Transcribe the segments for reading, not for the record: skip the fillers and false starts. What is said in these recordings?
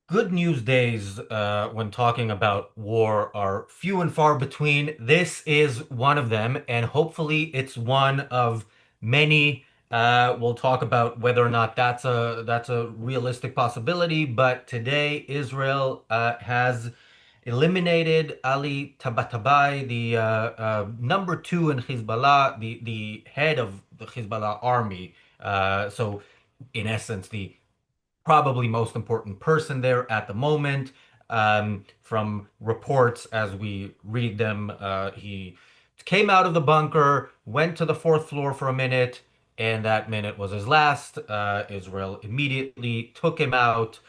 Good news days when talking about war are few and far between. This is one of them, and hopefully it's one of many. We'll talk about whether or not that's a realistic possibility. But today, Israel has eliminated Ali Tabatabai, the number two in Hezbollah, the head of the Hezbollah army. So, in essence, the probably most important person there at the moment. From reports as we read them, he came out of the bunker, went to the fourth floor for a minute, and that minute was his last. Israel immediately took him out.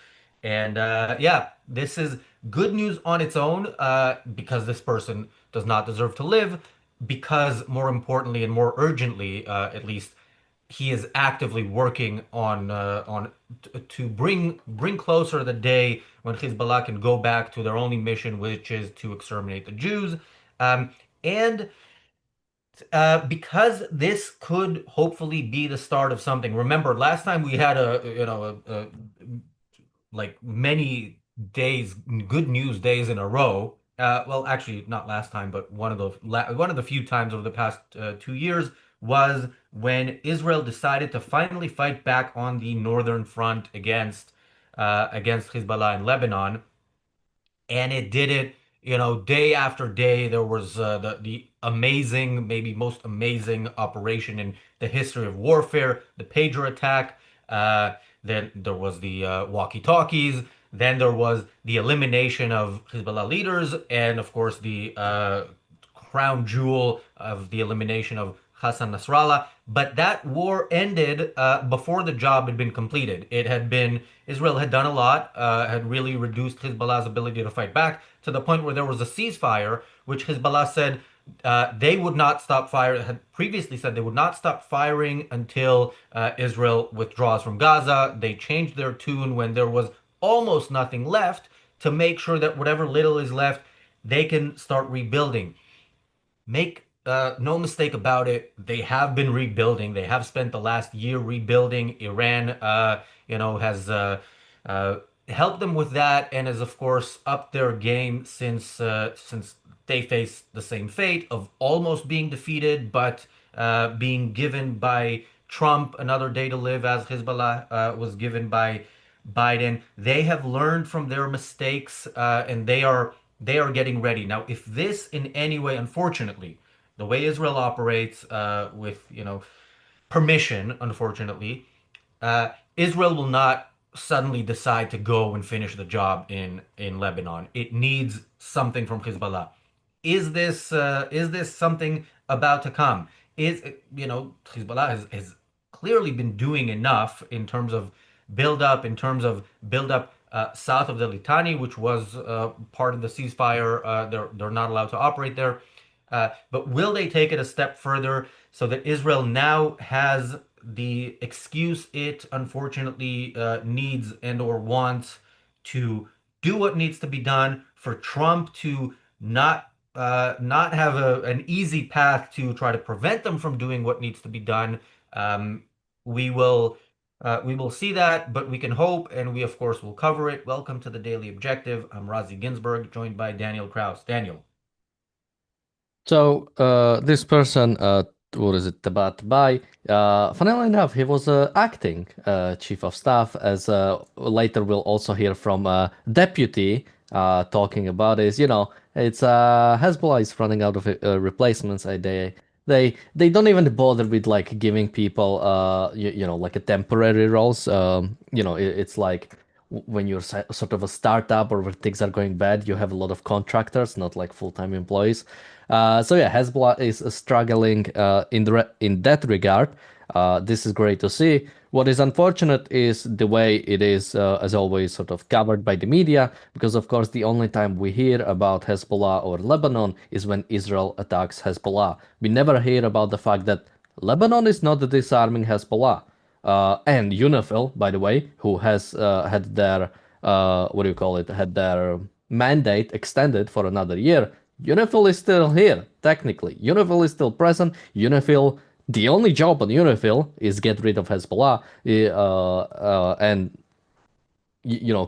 And yeah, this is good news on its own because this person does not deserve to live. Because more importantly and more urgently, at least, he is actively working to bring closer the day when Hezbollah can go back to their only mission, which is to exterminate the Jews. And because this could hopefully be the start of something. Remember, last time we had like many days, good news days in a row. Well, actually, not last time, but one of the few times over the past 2 years was when Israel decided to finally fight back on the northern front against Hezbollah in Lebanon, and it did it, day after day. There was the amazing, maybe most amazing operation in the history of warfare, the pager attack. Then there was the walkie-talkies. Then there was the elimination of Hezbollah leaders, and of course the crown jewel of the elimination of Hassan Nasrallah. But that war ended before the job had been completed. Israel had done a lot, had really reduced Hezbollah's ability to fight back to the point where there was a ceasefire, which Hezbollah said they would not stop fire. Had previously said they would not stop firing until Israel withdraws from Gaza. They changed their tune when there was almost nothing left to make sure that whatever little is left, they can start rebuilding. Make no mistake about it, they have been rebuilding. They have spent the last year rebuilding. Iran, has uh, helped them with that, and has of course upped their game since they faced the same fate of almost being defeated, but being given by Trump another day to live, as Hezbollah was given by Biden. They have learned from their mistakes, and they are getting ready. Now, if this in any way, unfortunately, the way Israel operates with permission, unfortunately, Israel will not suddenly decide to go and finish the job in Lebanon. It needs something from Hezbollah. Is this something about to come? Hezbollah has clearly been doing enough in terms of build up south of the Litani, which was part of the ceasefire. They're not allowed to operate there. But will they take it a step further so that Israel now has the excuse it unfortunately needs and or wants to do what needs to be done, for Trump to not have an easy path to try to prevent them from doing what needs to be done? We will see that, but we can hope, and we of course will cover it. Welcome to the Daily Objective. I'm Razi Ginsburg, joined by Daniel Kraus. Daniel. So this person, what is it, Tabat funnily enough, he was acting chief of staff, as later we'll also hear from deputy talking about is, it's Hezbollah is running out of replacements. They don't even bother with like giving people like a temporary roles. It's like when you're sort of a startup or when things are going bad, you have a lot of contractors, not like full-time employees. So yeah, Hezbollah is struggling in that regard. This is great to see. What is unfortunate is the way it is, as always, sort of covered by the media, because of course the only time we hear about Hezbollah or Lebanon is when Israel attacks Hezbollah. We never hear about the fact that Lebanon is not disarming Hezbollah. And UNIFIL, by the way, who has had their what do you call it? Had their mandate extended for another year. UNIFIL is still here, technically. UNIFIL is still present. UNIFIL, the only job on UNIFIL is get rid of Hezbollah, and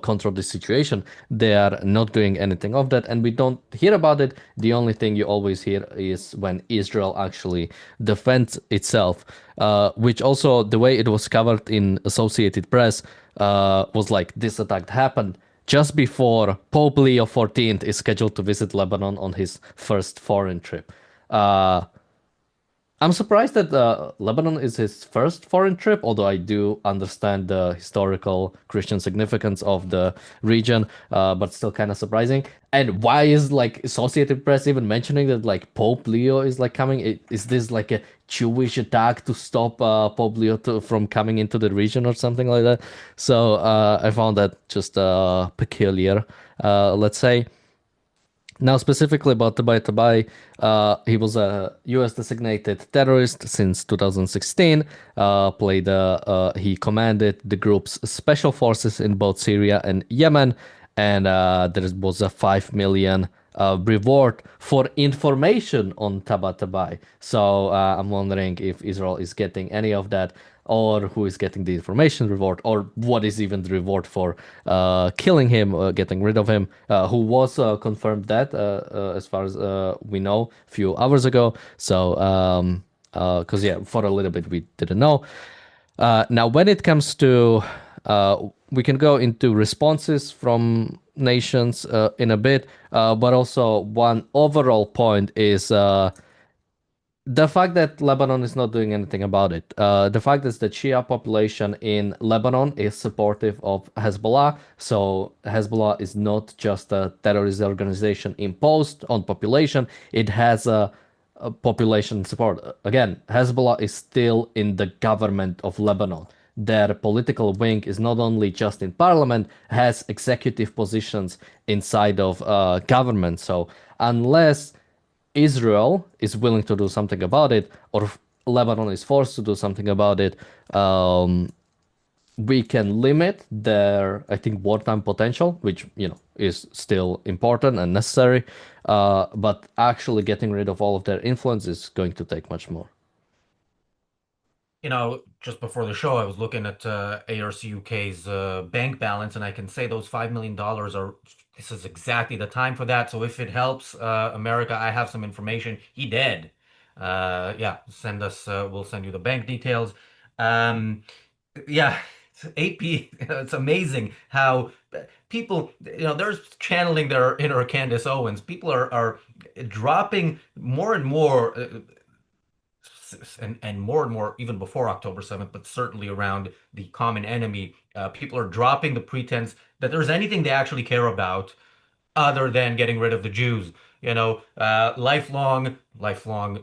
control the situation. They are not doing anything of that, and we don't hear about it. The only thing you always hear is when Israel actually defends itself, which also the way it was covered in Associated Press was like this attack happened just before Pope Leo XIV is scheduled to visit Lebanon on his first foreign trip. Uh, I'm surprised that Lebanon is his first foreign trip, although I do understand the historical Christian significance of the region, but still kind of surprising. And why is like Associated Press even mentioning that like Pope Leo is like coming? Is this like a Jewish attack to stop Pope Leo from coming into the region or something like that? So I found that just peculiar, let's say. Now, specifically about Tabai, he was a U.S. designated terrorist since 2016. He commanded the group's special forces in both Syria and Yemen, and there was a 5 million reward for information on Tabatabai. So I'm wondering if Israel is getting any of that, or who is getting the information reward, or what is even the reward for killing him, getting rid of him, who was confirmed dead, as far as we know, a few hours ago. So, because yeah, for a little bit we didn't know. Now, when it comes to, we can go into responses from nations in a bit, but also one overall point is the fact that Lebanon is not doing anything about it. The fact is that Shia population in Lebanon is supportive of Hezbollah. So Hezbollah is not just a terrorist organization imposed on population. It has a population support. Again, Hezbollah is still in the government of Lebanon. Their political wing is not only just in parliament, has executive positions inside of government. So unless Israel is willing to do something about it, or Lebanon is forced to do something about it, we can limit their, I think, wartime potential, which, is still important and necessary. But actually getting rid of all of their influence is going to take much more. Just before the show, I was looking at ARCUK's bank balance, and I can say those $5 million this is exactly the time for that. So if it helps America, I have some information. He dead. Yeah, we'll send you the bank details. Um, yeah, AP, it's amazing how people, they're channeling their inner Candace Owens. People are dropping more and more. And more and more, even before October 7th, but certainly around the common enemy, people are dropping the pretense that there's anything they actually care about other than getting rid of the Jews. Lifelong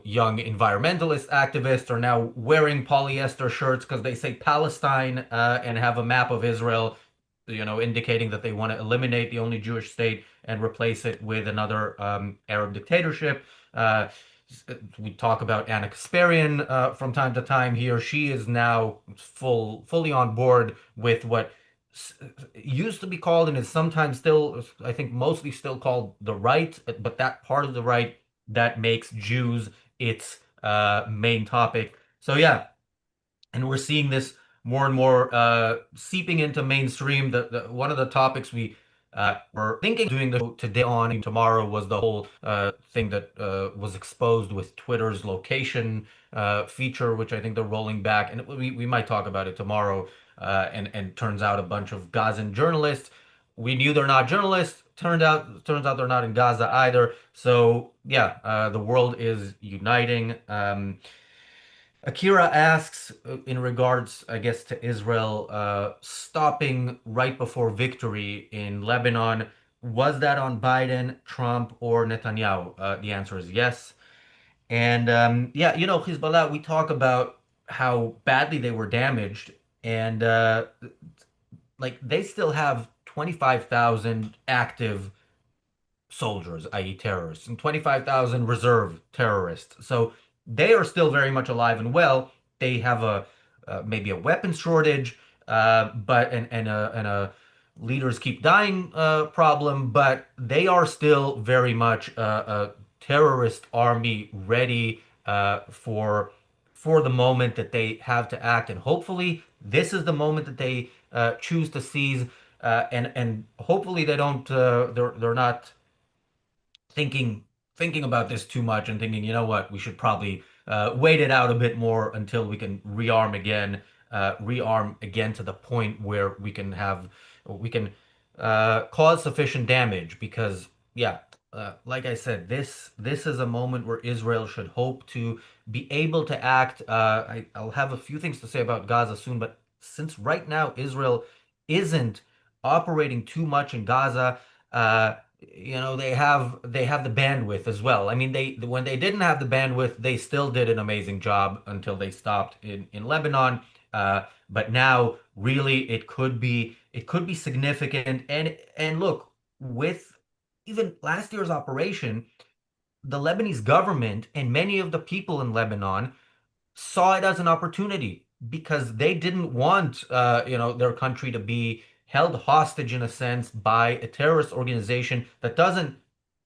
young environmentalist activists are now wearing polyester shirts because they say Palestine and have a map of Israel, indicating that they want to eliminate the only Jewish state and replace it with another Arab dictatorship. We talk about Anna Kasparian from time to time here. She is now fully on board with what used to be called and is sometimes still, I think, mostly still called the right, but that part of the right that makes Jews its main topic. So yeah, and we're seeing this more and more seeping into mainstream. One of the topics we were thinking of doing the show today on and tomorrow was the whole thing that was exposed with Twitter's location feature, which I think they're rolling back, and we might talk about it tomorrow. And turns out a bunch of Gazan journalists. We knew they're not journalists. Turns out they're not in Gaza either. So yeah, the world is uniting. Akira asks, in regards, I guess, to Israel stopping right before victory in Lebanon, was that on Biden, Trump, or Netanyahu? The answer is yes. And yeah, Hezbollah, we talk about how badly they were damaged, and like they still have 25,000 active soldiers, i.e., terrorists, and 25,000 reserve terrorists. So they are still very much alive and well. They have a maybe a weapons shortage, but and a leaders keep dying problem, but they are still very much a terrorist army ready for the moment that they have to act. And hopefully, this is the moment that they choose to seize. and hopefully they don't they're not thinking thinking about this too much and thinking, you know what, we should probably wait it out a bit more until we can rearm again to the point where we can cause sufficient damage. Because yeah, like I said, this is a moment where Israel should hope to be able to act. I'll have a few things to say about Gaza soon, but since right now Israel isn't operating too much in Gaza, they have the bandwidth as well. I mean, they when they didn't have the bandwidth, they still did an amazing job until they stopped in Lebanon. But now, really, it could be significant. And look, with even last year's operation, the Lebanese government and many of the people in Lebanon saw it as an opportunity because they didn't want their country to be held hostage in a sense by a terrorist organization that doesn't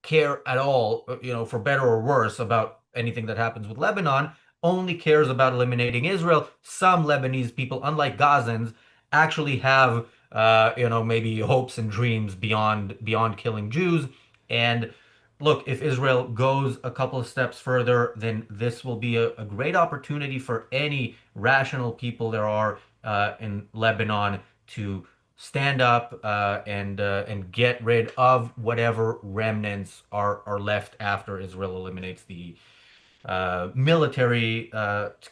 care at all, for better or worse, about anything that happens with Lebanon, only cares about eliminating Israel. Some Lebanese people, unlike Gazans, actually have maybe hopes and dreams beyond killing Jews. And look, if Israel goes a couple of steps further, then this will be a great opportunity for any rational people there are in Lebanon to stand up and get rid of whatever remnants are left after Israel eliminates the military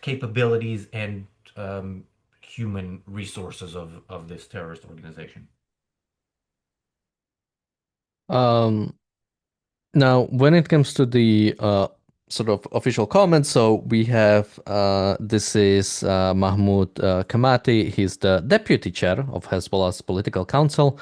capabilities and human resources of this terrorist organization. Um, Now, when it comes to the sort of official comments, so we have this is Mahmoud Kamati. He's the deputy chair of Hezbollah's political council.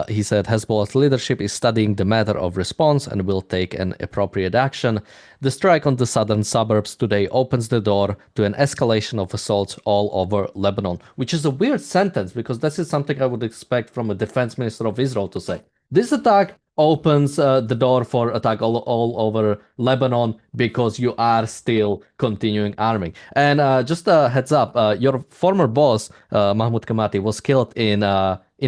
He said Hezbollah's leadership is studying the matter of response and will take an appropriate action. The strike on the southern suburbs today opens the door to an escalation of assaults all over Lebanon, which is a weird sentence because this is something I would expect from a defense minister of Israel to say. This attack opens the door for attack all over Lebanon because you are still continuing arming. And just a heads up, your former boss, Mahmoud Kamati, was killed in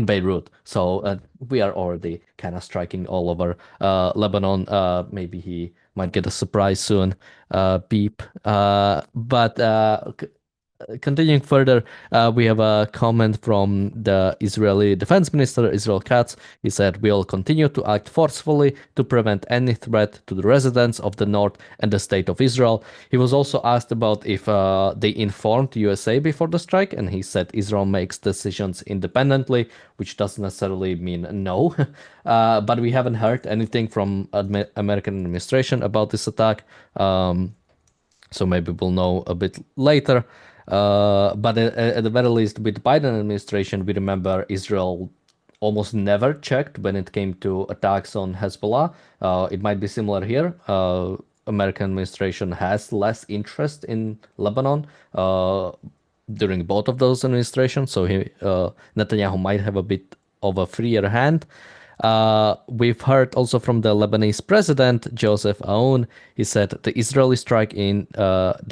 Beirut. So we are already kind of striking all over Lebanon. Maybe he might get a surprise soon. Beep. But continuing further, we have a comment from the Israeli Defense Minister, Israel Katz. He said, "We'll continue to act forcefully to prevent any threat to the residents of the North and the State of Israel." He was also asked about if they informed USA before the strike, and he said Israel makes decisions independently, which doesn't necessarily mean no. But we haven't heard anything from American administration about this attack. So maybe we'll know a bit later. But at the very least, with the Biden administration, we remember Israel almost never checked when it came to attacks on Hezbollah. It might be similar here. American administration has less interest in Lebanon during both of those administrations, so Netanyahu might have a bit of a freer hand. We've heard also from the Lebanese president, Joseph Aoun. He said the Israeli strike in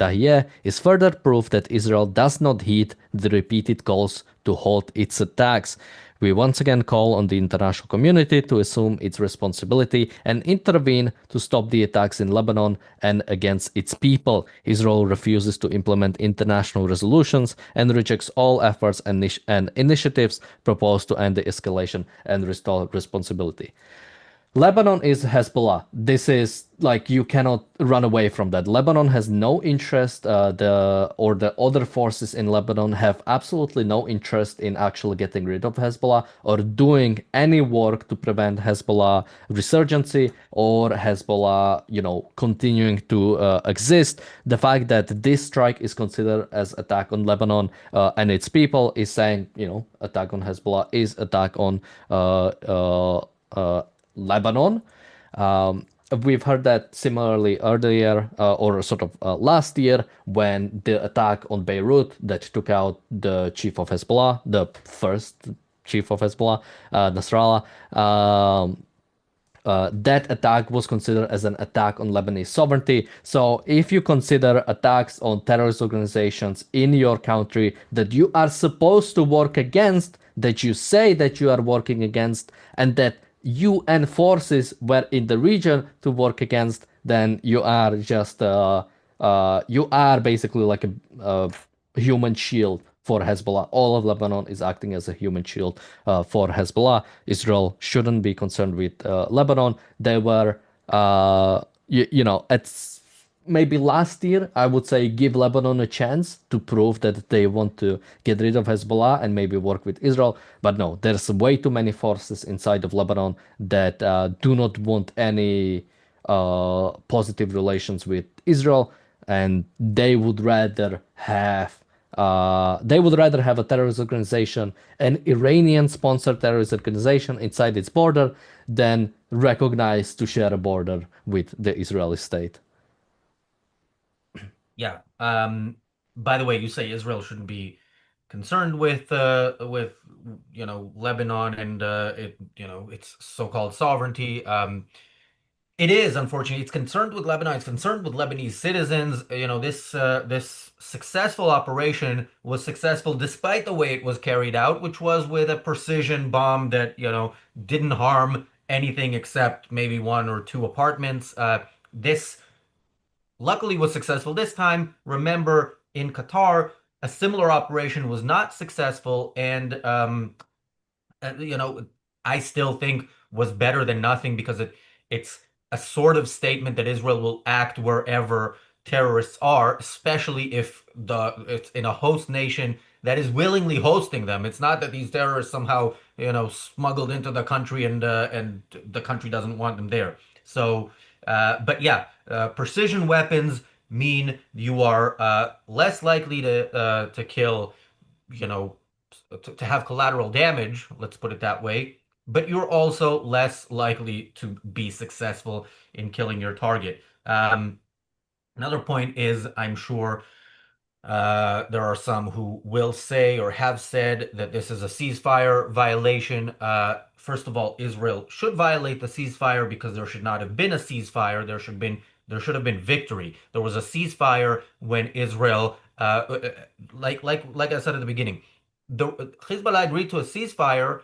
Dahiyeh is further proof that Israel does not heed the repeated calls to halt its attacks. We once again call on the international community to assume its responsibility and intervene to stop the attacks in Lebanon and against its people. Israel refuses to implement international resolutions and rejects all efforts and initiatives proposed to end the escalation and restore responsibility. Lebanon is Hezbollah. This is like you cannot run away from that. Lebanon has no interest. The other forces in Lebanon have absolutely no interest in actually getting rid of Hezbollah or doing any work to prevent Hezbollah resurgency or Hezbollah, continuing to exist. The fact that this strike is considered as attack on Lebanon and its people is saying, attack on Hezbollah is attack on Lebanon. We've heard that similarly earlier, or sort of last year, when the attack on Beirut that took out the chief of Hezbollah, the first chief of Hezbollah, Nasrallah. That attack was considered as an attack on Lebanese sovereignty. So if you consider attacks on terrorist organizations in your country that you are supposed to work against, that you say that you are working against and that UN forces were in the region to work against, then you are basically like a human shield for Hezbollah. All of Lebanon is acting as a human shield for Hezbollah. Israel shouldn't be concerned with Lebanon. They were, it's maybe last year, I would say give Lebanon a chance to prove that they want to get rid of Hezbollah and maybe work with Israel. But no, there's way too many forces inside of Lebanon that do not want any positive relations with Israel, and they would rather have a terrorist organization, an Iranian-sponsored terrorist organization inside its border, than recognize to share a border with the Israeli state. Yeah. By the way, you say Israel shouldn't be concerned with Lebanon and its so-called sovereignty. It is, unfortunately, it's concerned with Lebanon. It's concerned with Lebanese citizens. This successful operation was successful despite the way it was carried out, which was with a precision bomb that didn't harm anything except maybe one or two apartments. This luckily was successful this time. Remember, in Qatar, a similar operation was not successful, and uh, you know, I still think was better than nothing because it's a sort of statement that Israel will act wherever terrorists are, especially if it's in a host nation that is willingly hosting them. It's not that these terrorists somehow, smuggled into the country and the country doesn't want them there. So, but yeah, precision weapons mean you are less likely to kill, you know, to have collateral damage, let's put it that way, but you're also less likely to be successful in killing your target. Another point is, I'm sure there are some who will say or have said that this is a ceasefire violation. First of all, Israel should violate the ceasefire because there should not have been a ceasefire. There should have been victory. There was a ceasefire when Israel, like I said at the beginning, the Hezbollah agreed to a ceasefire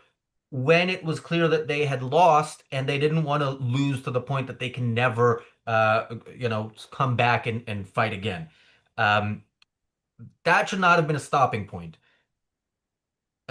when it was clear that they had lost and they didn't want to lose to the point that they can never, come back and fight again. Um, that should not have been a stopping point.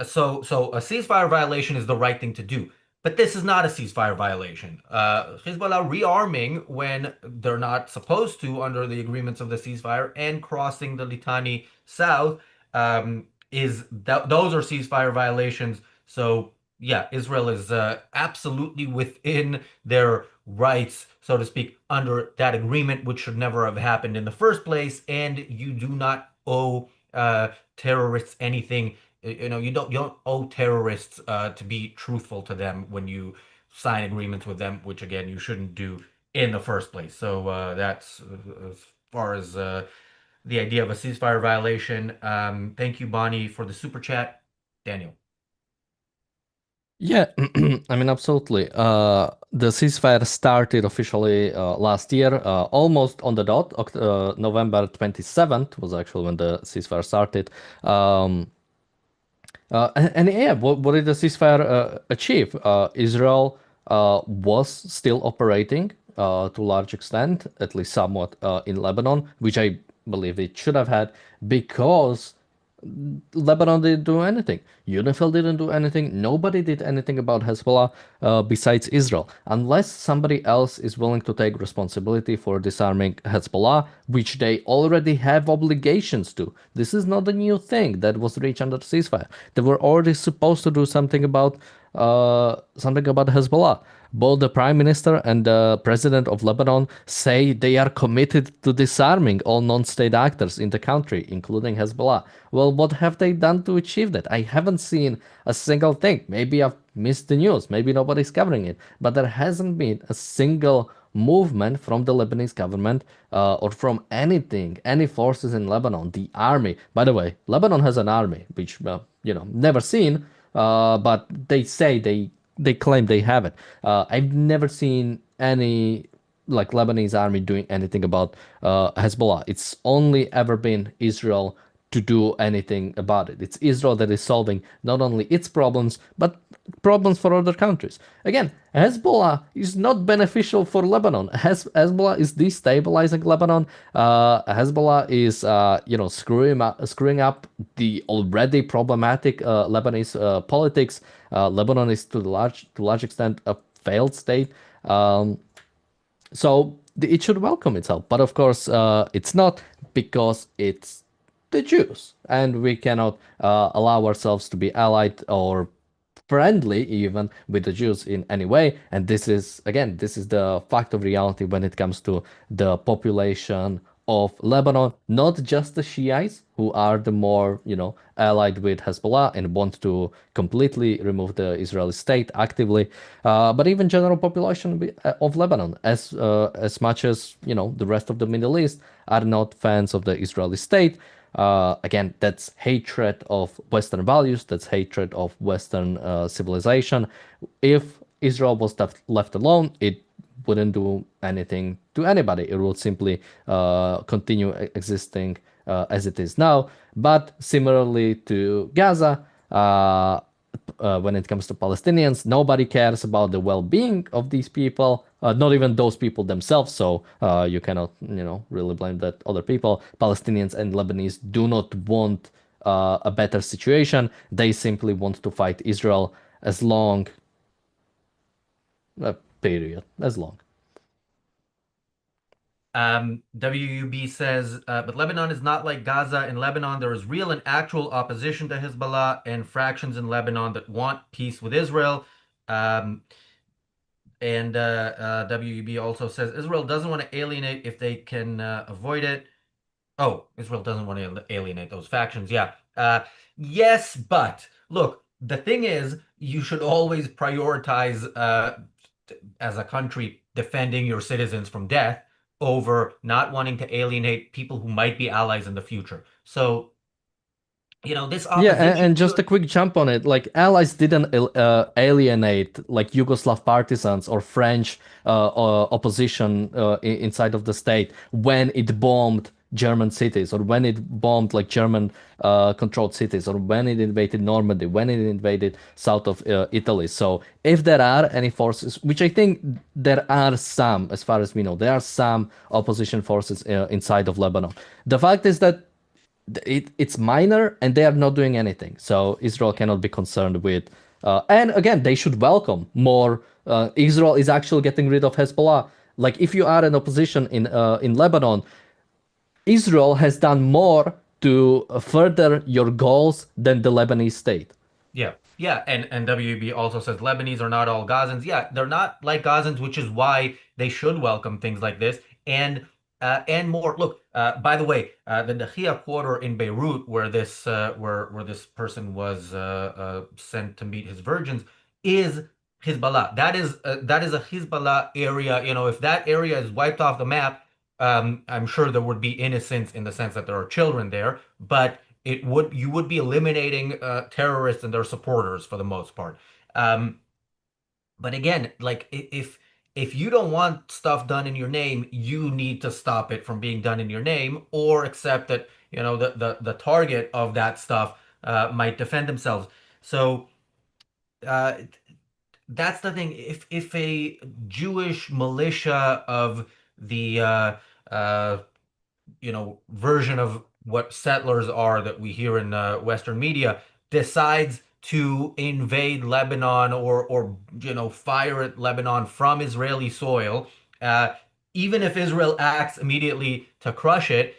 So a ceasefire violation is the right thing to do. But this is not a ceasefire violation. Hezbollah rearming when they're not supposed to under the agreements of the ceasefire and crossing the Litani south those are ceasefire violations. So yeah, Israel is absolutely within their rights, so to speak, under that agreement, which should never have happened in the first place. And you do not owe terrorists anything. You don't owe terrorists to be truthful to them when you sign agreements with them, which again you shouldn't do in the first place. So that's as far as the idea of a ceasefire violation. Thank you, Bonnie, for the super chat. Daniel. Yeah, I mean, absolutely. The ceasefire started officially last year, almost on the dot. November 27th was actually when the ceasefire started. And yeah, what did the ceasefire achieve? Israel was still operating to a large extent, at least somewhat, in Lebanon, which I believe it should have had because Lebanon didn't do anything. UNIFIL didn't do anything. Nobody did anything about Hezbollah besides Israel. Unless somebody else is willing to take responsibility for disarming Hezbollah, which they already have obligations to. This is not a new thing that was reached under ceasefire. They were already supposed to do something about Hezbollah. Both the prime minister and the president of Lebanon say they are committed to disarming all non-state actors in the country, including Hezbollah. Well, what have they done to achieve that? I haven't seen a single thing. Maybe I've missed the news. Maybe nobody's covering it. But there hasn't been a single movement from the Lebanese government or from any forces in Lebanon. The army, by the way, Lebanon has an army, which, never seen, but they say they claim they have it. I've never seen any Lebanese army doing anything about Hezbollah. It's only ever been Israel to do anything about it. It's Israel that is solving not only its problems, but problems for other countries. Again, Hezbollah is not beneficial for Lebanon. Hezbollah is destabilizing Lebanon. Hezbollah is, screwing up the already problematic Lebanese politics. Lebanon is to large extent a failed state. So it should welcome itself. But of course, it's not because it's the Jews, and we cannot allow ourselves to be allied or friendly even with the Jews in any way. And this is, again, this is the fact of reality when it comes to the population of Lebanon, not just the Shiites who are the more, allied with Hezbollah and want to completely remove the Israeli state actively, but even general population of Lebanon, as much as, the rest of the Middle East are not fans of the Israeli state. Again, that's hatred of Western values, that's hatred of Western civilization. If Israel was left alone, it wouldn't do anything to anybody. It would simply continue existing as it is now. But similarly to Gaza, when it comes to Palestinians, nobody cares about the well-being of these people, not even those people themselves. So you cannot, really blame that other people. Palestinians and Lebanese do not want a better situation. They simply want to fight Israel as long, period, as long. WUB says, but Lebanon is not like Gaza. In Lebanon, there is real and actual opposition to Hezbollah and fractions in Lebanon that want peace with Israel. Um, and WUB also says Israel doesn't want to alienate if they can avoid it. Oh, Israel doesn't want to alienate those factions. Yeah. Yes, but look, the thing is, you should always prioritize as a country defending your citizens from death over not wanting to alienate people who might be allies in the future. So, this Yeah, opposition and just should, a quick jump on it. Like allies didn't alienate like Yugoslav partisans or French opposition inside of the state when it bombed German cities, or when it bombed like German controlled cities, or when it invaded Normandy, when it invaded south of Italy. So if there are any forces, which I think there are some, as far as we know, there are some opposition forces inside of Lebanon. The fact is that it's minor and they are not doing anything. So Israel cannot be concerned with. And again, they should welcome more. Israel is actually getting rid of Hezbollah. Like if you are an opposition in Lebanon, Israel has done more to further your goals than the Lebanese state. yeah, yeah, and WB also says Lebanese are not all Gazans. Yeah, they're not like Gazans, which is why they should welcome things like this and more. Look, by the way, the Nahia quarter in Beirut, where this person was sent to meet his virgins, is Hezbollah. That is a Hezbollah area. If that area is wiped off the map, I'm sure there would be innocence in the sense that there are children there, but you would be eliminating terrorists and their supporters for the most part. Um, but again, like if you don't want stuff done in your name, you need to stop it from being done in your name, or accept that the target of that stuff might defend themselves. So uh, that's the thing. If a Jewish militia of the version of what settlers are that we hear in Western media decides to invade Lebanon or fire at Lebanon from Israeli soil, uh, even if Israel acts immediately to crush it,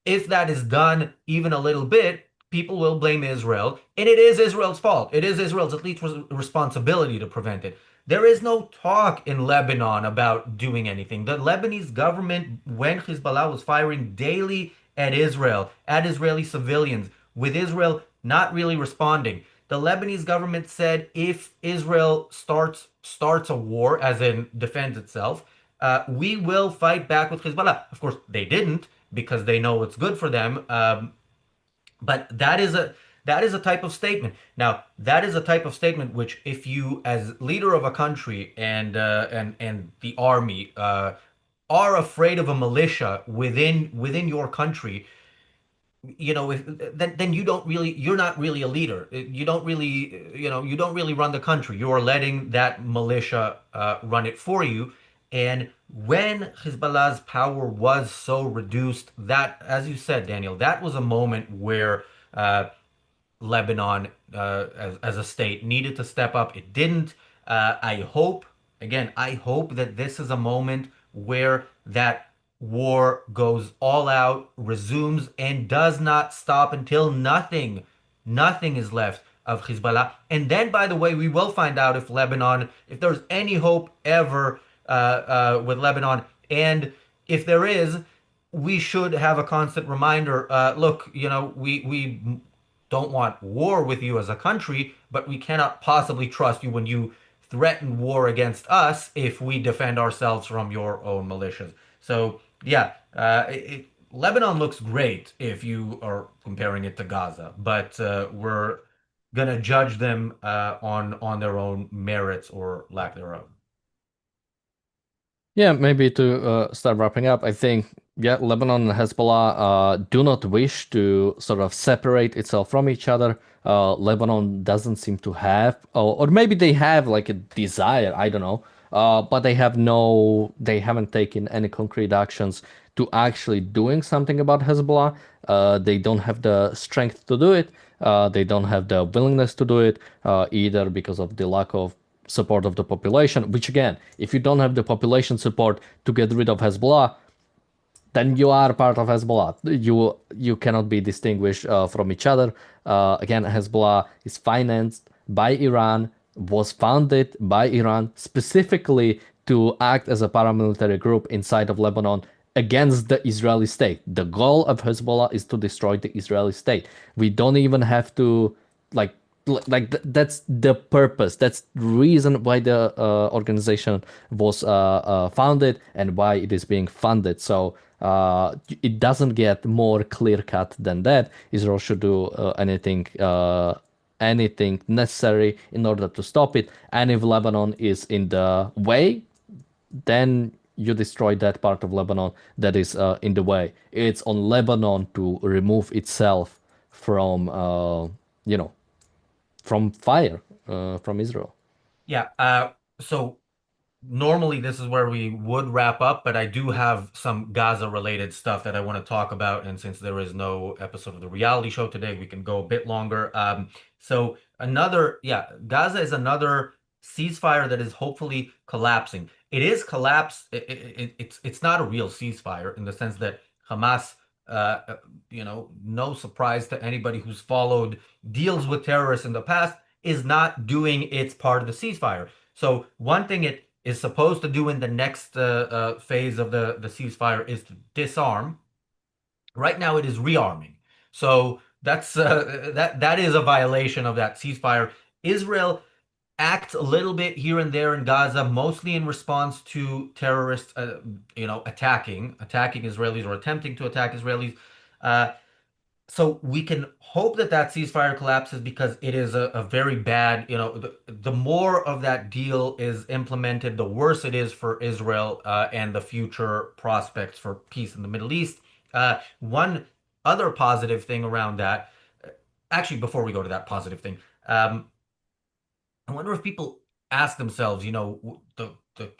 if that is done even a little bit, people will blame Israel, and it is Israel's fault. It is Israel's at least responsibility to prevent it. There is no talk in Lebanon about doing anything. The Lebanese government, when Hezbollah was firing daily at Israel, at Israeli civilians, with Israel not really responding, the Lebanese government said if Israel starts a war, as in defends itself, we will fight back with Hezbollah. Of course, they didn't because they know what's good for them. But that is a type of statement. Now, that is a type of statement which, if you, as leader of a country and the army, are afraid of a militia within your country, if then you're not really a leader. You don't really, you don't really run the country. You are letting that militia run it for you. And when Hezbollah's power was so reduced, that, as you said, Daniel, that was a moment where Lebanon, as a state, needed to step up. It didn't. I hope that this is a moment where that war goes all out, resumes, and does not stop until nothing is left of Hezbollah. And then, by the way, we will find out if Lebanon, if there's any hope ever with Lebanon. And if there is, we should have a constant reminder. Look, we don't want war with you as a country, but we cannot possibly trust you when you threaten war against us if we defend ourselves from your own militias. So, yeah, Lebanon looks great if you are comparing it to Gaza, but we're gonna judge them on their own merits or lack thereof. Yeah, maybe to start wrapping up, I think, yeah, Lebanon and Hezbollah do not wish to sort of separate itself from each other. Lebanon doesn't seem to have, or maybe they have like a desire, I don't know, but they haven't taken any concrete actions to actually doing something about Hezbollah. They don't have the strength to do it. They don't have the willingness to do it, either because of the lack of support of the population, which again, if you don't have the population support to get rid of Hezbollah, then you are part of Hezbollah. You cannot be distinguished from each other. Again, Hezbollah is financed by Iran, was founded by Iran specifically to act as a paramilitary group inside of Lebanon against the Israeli state. The goal of Hezbollah is to destroy the Israeli state. We don't even have to like that's the purpose. That's the reason why the organization was founded and why it is being funded. So it doesn't get more clear cut than that. Israel should do anything necessary in order to stop it. And if Lebanon is in the way, then you destroy that part of Lebanon that is in the way. It's on Lebanon to remove itself from you know from fire from Israel. Yeah. So normally this is where we would wrap up, but I do have some Gaza related stuff that I want to talk about. And since there is no episode of the reality show today, we can go a bit longer. Gaza is another ceasefire that is hopefully collapsing. It is collapsed. It's not a real ceasefire in the sense that Hamas, no surprise to anybody who's followed deals with terrorists in the past, is not doing its part of the ceasefire. So one thing it is supposed to do in the next phase of the ceasefire is to disarm. Right now, it is rearming. So that is a violation of that ceasefire. Israel acts a little bit here and there in Gaza, mostly in response to terrorists, attacking Israelis or attempting to attack Israelis. Uh, so we can hope that that ceasefire collapses because it is a very bad, the more of that deal is implemented, the worse it is for Israel and the future prospects for peace in the Middle East. One other positive thing around that, actually, before we go to that positive thing, I wonder if people ask themselves, the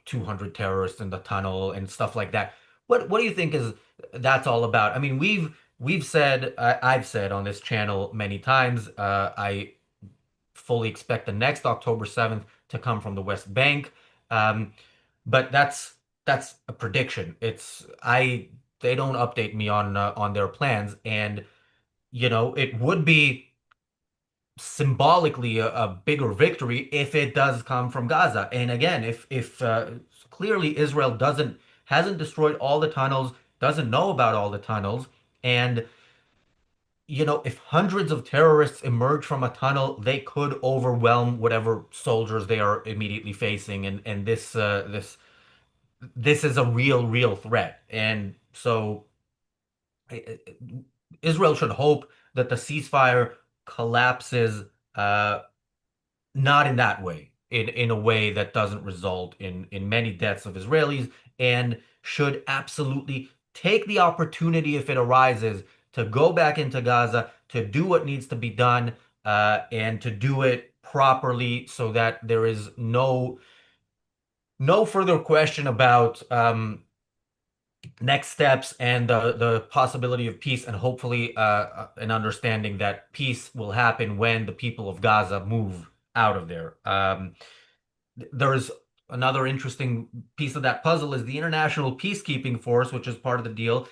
200 terrorists in the tunnel and stuff like that. What do you think is that's all about? I mean, we've said I've said on this channel many times. I fully expect the next October 7th to come from the West Bank, um, but that's a prediction. They don't update me on their plans, and it would be symbolically a bigger victory if it does come from Gaza. And again, if clearly Israel doesn't hasn't destroyed all the tunnels, doesn't know about all the tunnels, and if hundreds of terrorists emerge from a tunnel, they could overwhelm whatever soldiers they are immediately facing, and this is a real threat. And so I- Israel should hope that the ceasefire collapses. Not in that way, in a way that doesn't result in many deaths of Israelis, and should absolutely take the opportunity if it arises to go back into Gaza, to do what needs to be done, and to do it properly so that there is no further question about next steps and the possibility of peace, and hopefully an understanding that peace will happen when the people of Gaza move out of there. There is another interesting piece of that puzzle is the international peacekeeping force, which is part of the deal.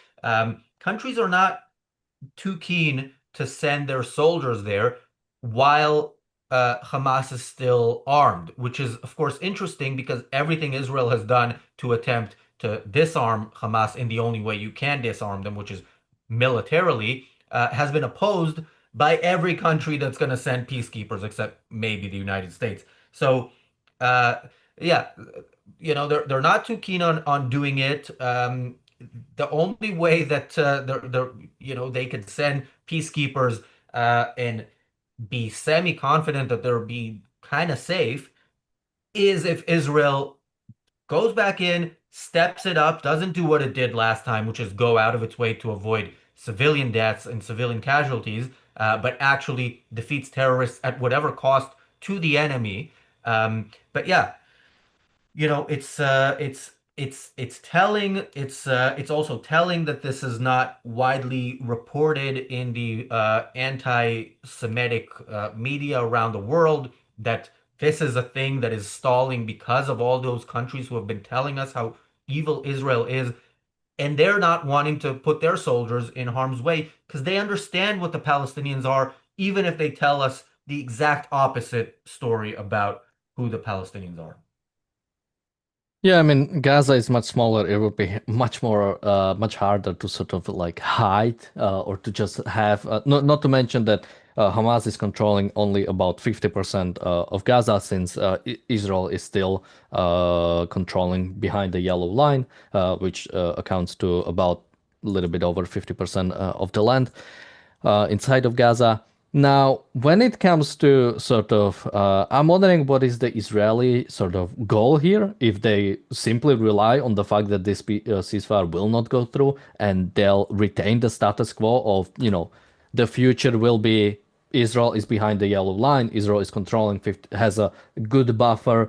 Countries are not too keen to send their soldiers there while Hamas is still armed, which is, of course, interesting because everything Israel has done to attempt to disarm Hamas in the only way you can disarm them, which is militarily, has been opposed by every country that's going to send peacekeepers, except maybe the United States. So, uh, yeah, they're not too keen on doing it. The only way that they could send peacekeepers and be semi-confident that they'll be kind of safe is if Israel goes back in, steps it up, doesn't do what it did last time, which is go out of its way to avoid civilian deaths and civilian casualties, but actually defeats terrorists at whatever cost to the enemy. But yeah, it's telling. It's also telling that this is not widely reported in the anti-Semitic media around the world, that this is a thing that is stalling because of all those countries who have been telling us how evil Israel is, and they're not wanting to put their soldiers in harm's way because they understand what the Palestinians are, even if they tell us the exact opposite story about who the Palestinians are. Yeah, I mean, Gaza is much smaller. It would be much more, much harder to sort of like hide or to just have. Not to mention that Hamas is controlling only about 50% of Gaza, since Israel is still controlling behind the yellow line, which accounts to about a little bit over 50% of the land inside of Gaza. Now, when it comes to sort of, I'm wondering what is the Israeli sort of goal here? If they simply rely on the fact that this ceasefire will not go through and they'll retain the status quo of, the future will be Israel is behind the yellow line. Israel is controlling 50, has a good buffer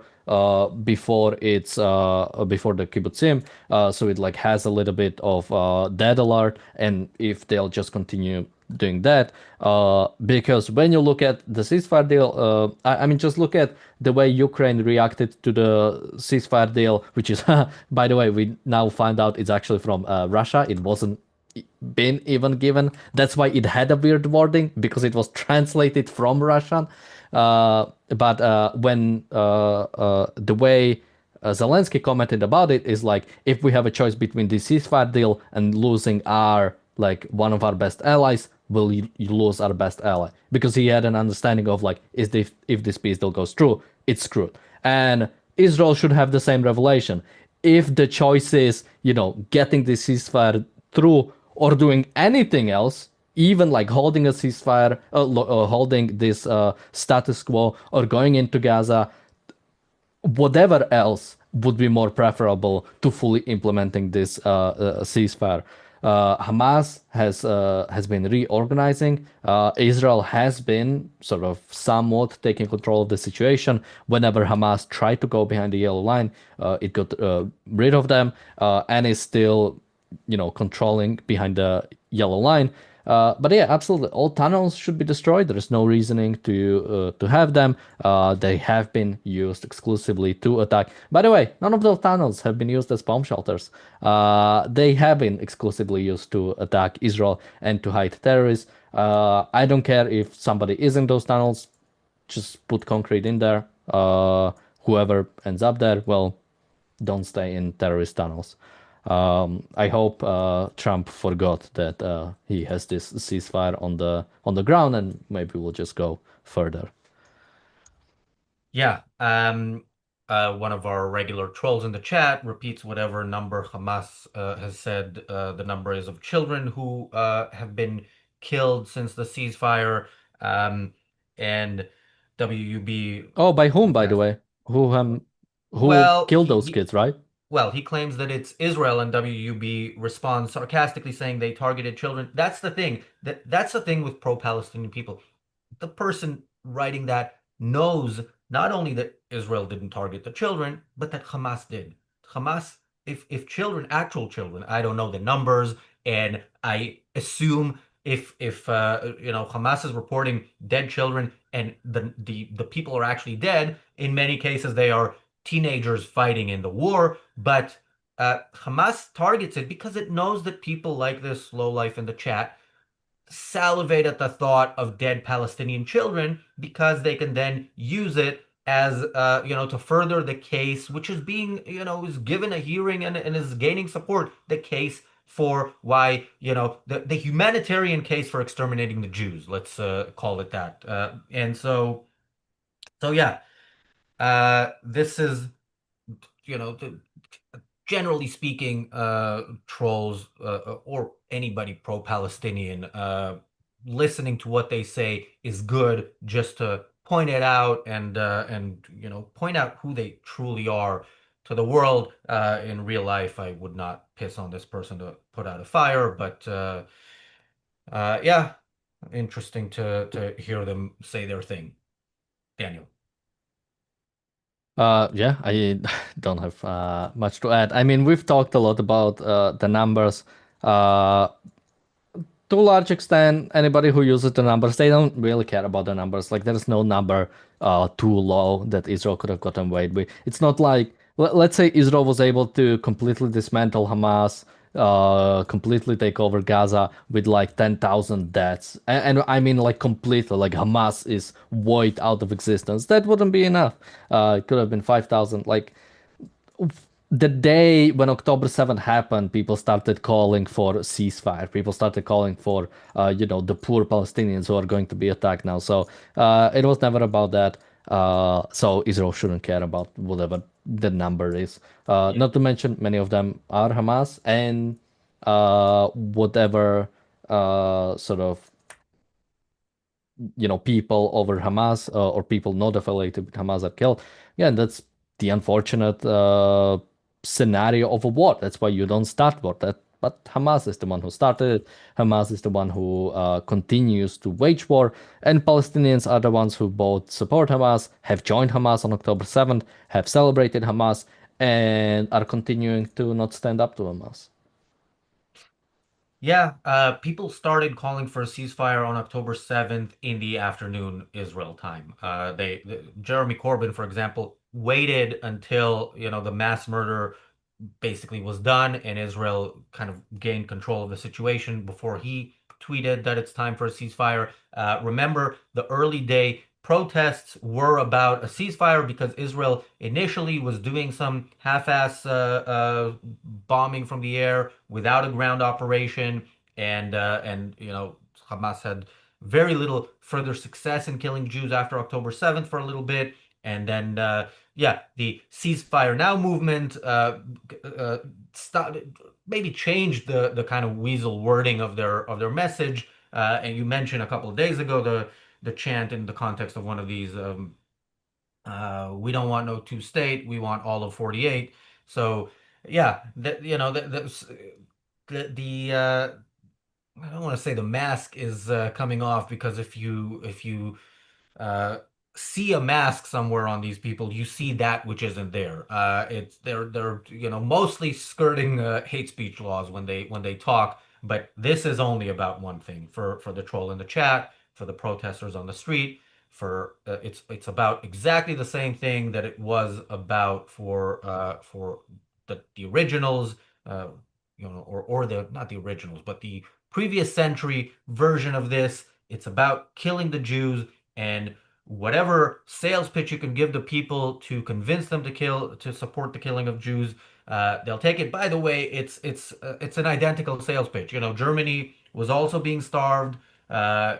before the kibbutzim, so it like has a little bit of dead alert. And if they'll just continue doing that, because when you look at the ceasefire deal, I mean, just look at the way Ukraine reacted to the ceasefire deal, which is, by the way, we now find out it's actually from Russia. It wasn't been even given. That's why it had a weird wording, because it was translated from Russian. But when the way Zelensky commented about it is like, if we have a choice between the ceasefire deal and losing our like one of our best allies, will you lose our best ally? Because he had an understanding of like, if this peace deal goes through, it's screwed. And Israel should have the same revelation. If the choice is, getting the ceasefire through or doing anything else, even like holding a ceasefire, holding this status quo, or going into Gaza, whatever else would be more preferable to fully implementing this ceasefire. Hamas has been reorganizing. Israel has been sort of somewhat taking control of the situation. Whenever Hamas tried to go behind the yellow line, it got rid of them, and is still, controlling behind the yellow line. But yeah, absolutely, all tunnels should be destroyed. There is no reasoning to have them. They have been used exclusively to attack. By the way, none of those tunnels have been used as bomb shelters. They have been exclusively used to attack Israel and to hide terrorists. I don't care if somebody is in those tunnels. Just put concrete in there. Whoever ends up there, well, don't stay in terrorist tunnels. I hope Trump forgot that he has this ceasefire on the ground, and maybe we'll just go further. Yeah. One of our regular trolls in the chat repeats whatever number Hamas has said the number is of children who have been killed since the ceasefire. And WUB Oh, by whom, was by the asking. way? Who Well, killed those kids, right? well, he claims that it's Israel, and WUB responds sarcastically saying they targeted children. That's the thing. That's the thing with pro-Palestinian people. The person writing that knows not only that Israel didn't target the children, but that Hamas did. Hamas, if children, actual children, I don't know the numbers, and I assume if Hamas is reporting dead children and the people are actually dead, in many cases they are teenagers fighting in the war, but Hamas targets it because it knows that people like this low life in the chat salivate at the thought of dead Palestinian children because they can then use it as to further the case, which is being is given a hearing and is gaining support, the case for why the humanitarian case for exterminating the Jews, let's call it that. And so yeah, this is the generally speaking, trolls or anybody pro-Palestinian, listening to what they say is good just to point it out and point out who they truly are to the world. In real life, I would not piss on this person to put out a fire, but yeah, interesting to hear them say their thing. Daniel. Yeah, I don't have much to add. I mean, we've talked a lot about the numbers. Uh, to a large extent, anybody who uses the numbers, they don't really care about the numbers. Like, there's no number too low that Israel could have gotten away with. It's not like, let's say Israel was able to completely dismantle Hamas, completely take over Gaza with like 10,000 deaths. And I mean, like, completely, like, Hamas is wiped out of existence. That wouldn't be enough. It could have been 5,000. Like, the day when October 7th happened, people started calling for ceasefire. People started calling for, the poor Palestinians who are going to be attacked now. So it was never about that. So Israel shouldn't care about whatever the number is. Yeah. Not to mention, many of them are Hamas, and whatever sort of people over Hamas or people not affiliated with Hamas are killed. Yeah, and that's the unfortunate scenario of a war. That's why you don't start war. But Hamas is the one who started it. Hamas is the one who continues to wage war, and Palestinians are the ones who both support Hamas, have joined Hamas on October 7th, have celebrated Hamas, and are continuing to not stand up to Hamas. Yeah, people started calling for a ceasefire on October 7th in the afternoon Israel time. Jeremy Corbyn, for example, waited until, the mass murder basically was done and Israel kind of gained control of the situation before he tweeted that it's time for a ceasefire. Remember, the early day protests were about a ceasefire because Israel initially was doing some half-ass bombing from the air without a ground operation, and Hamas had very little further success in killing Jews after October 7th for a little bit, and then yeah, the ceasefire now movement started, maybe changed the kind of weasel wording of their message. And you mentioned a couple of days ago the chant in the context of one of these. We don't want no two state. We want all of 48. So yeah, the I don't want to say the mask is coming off, because if you uh, see a mask somewhere on these people, you see that which isn't there. They're mostly skirting hate speech laws when they talk, but this is only about one thing for the troll in the chat, for the protesters on the street, for it's about exactly the same thing that it was about for the originals, uh, or the not the originals, but the previous century version of this. It's about killing the Jews, and whatever sales pitch you can give the people to convince them to support the killing of Jews, they'll take it. By the way, it's an identical sales pitch. Germany was also being starved. Uh,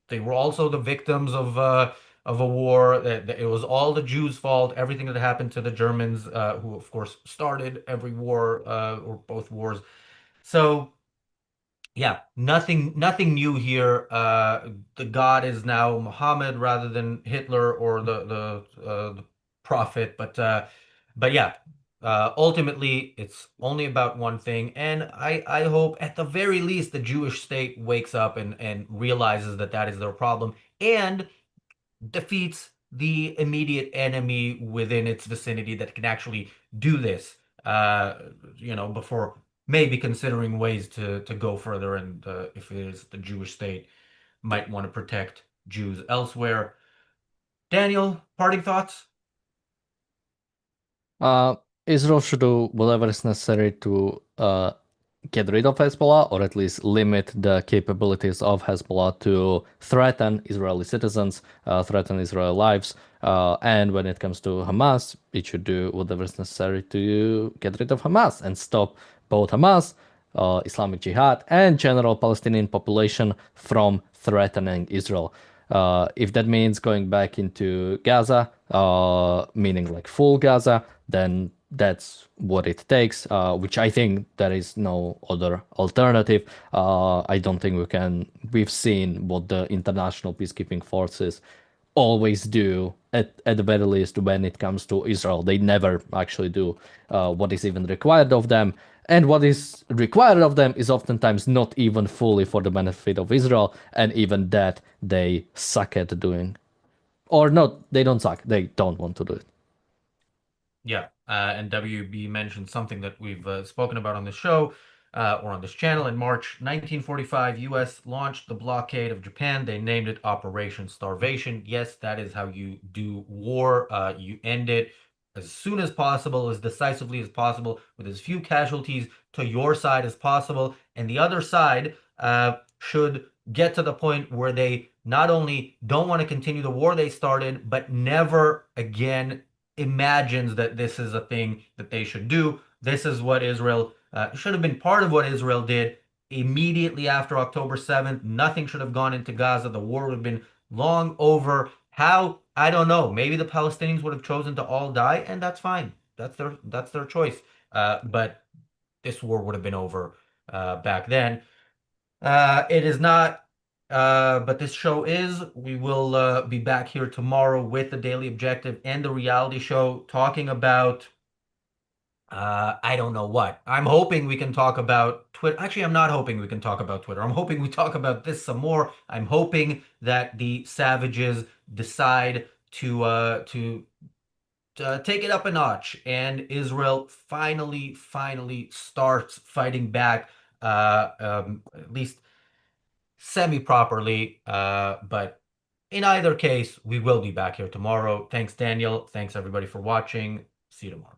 they were also the victims of a war. It was all the Jews' fault. Everything that happened to the Germans, who of course started every war, or both wars. So yeah, nothing new here. The god is now Muhammad rather than Hitler or the prophet. But yeah, Ultimately, it's only about one thing, and I hope at the very least the Jewish state wakes up and realizes that that is their problem and defeats the immediate enemy within its vicinity that can actually do this. Uh, before maybe considering ways to go further, and if it is the Jewish state, might want to protect Jews elsewhere. Daniel, parting thoughts? Uh, Israel should do whatever is necessary to get rid of Hezbollah, or at least limit the capabilities of Hezbollah to threaten Israeli citizens, threaten Israeli lives. And when it comes to Hamas, it should do whatever is necessary to get rid of Hamas and stop both Hamas, Islamic Jihad, and general Palestinian population from threatening Israel. If that means going back into Gaza, meaning like full Gaza, then that's what it takes, which I think there is no other alternative. I don't think we've seen what the international peacekeeping forces always do at the very least when it comes to Israel. They never actually do what is even required of them. And what is required of them is oftentimes not even fully for the benefit of Israel. And even that they suck at doing. Or not, they don't suck. They don't want to do it. Yeah, and WB mentioned something that we've spoken about on the show or on this channel. In March 1945, U.S. launched the blockade of Japan. They named it Operation Starvation. Yes, that is how you do war. You end it as soon as possible, as decisively as possible, with as few casualties to your side as possible. And the other side should get to the point where they not only don't want to continue the war they started, but never again imagines that this is a thing that they should do. This is what Israel should have been part of what Israel did immediately after October 7th. Nothing should have gone into Gaza. The war would have been long over. How? I don't know. Maybe the Palestinians would have chosen to all die, and that's fine. That's their choice. But this war would have been over back then. It is not, but this show is. We will be back here tomorrow with the Daily Objective and the reality show talking about, I don't know what. I'm hoping we can talk about Twitter. Actually, I'm not hoping we can talk about Twitter. I'm hoping we talk about this some more. I'm hoping that the savages decide to take it up a notch, and Israel finally starts fighting back, at least semi-properly. But in either case, we will be back here tomorrow. Thanks, Daniel. Thanks, everybody, for watching. See you tomorrow.